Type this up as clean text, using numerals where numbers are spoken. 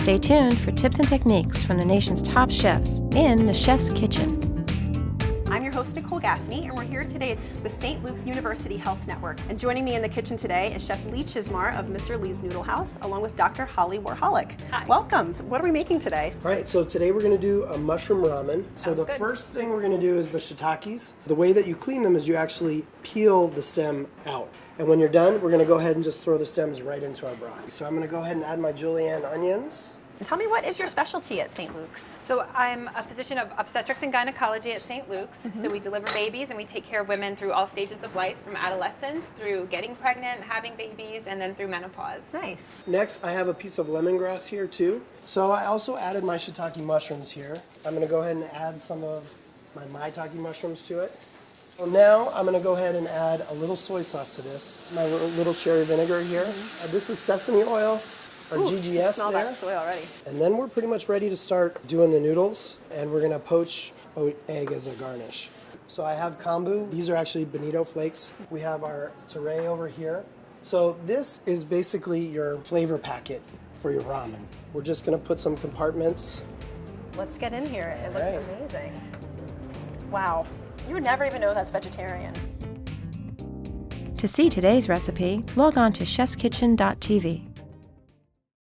Stay tuned for tips and techniques from the nation's top chefs in the Chef's Kitchen. I'm your host, Nicole Gaffney, and we're here today with St. Luke's University Health Network. And joining me in the kitchen today is Chef Lee Chizmar of Mr. Lee's Noodle House, along with Dr. Holly Warholic. Hi. Welcome. What are we making today? All right, so today we're going to do a mushroom ramen. So Sounds the good. first thing we're going to do is the shiitakes. The way that you clean them is you actually peel the stem out. And when you're done, we're going to go ahead and just throw the stems right into our broth. So I'm going to go ahead and add my julienne onions. And tell me, what is your specialty at St. Luke's? So I'm a physician of obstetrics and gynecology at St. Luke's. So we deliver babies and we take care of women through all stages of life, from adolescence through getting pregnant, having babies, and then through menopause. Nice. Next, I have a piece of lemongrass here too. So I also added my shiitake mushrooms here. I'm going to go ahead and add some of my maitake mushrooms to it. So now I'm going to go ahead and add a little soy sauce to this. My little cherry vinegar here. This is sesame oil. Our GGS smell there. that soy already. And then we're pretty much ready to start doing the noodles, and we're gonna poach oat egg as a garnish. So I have kombu. These are actually bonito flakes. We have our tare over here. So this is basically your flavor packet for your ramen. We're just gonna put some compartments. Let's get in here. It looks Right. amazing. Wow. You would never even know that's vegetarian. To see today's recipe, log on to chefskitchen.tv.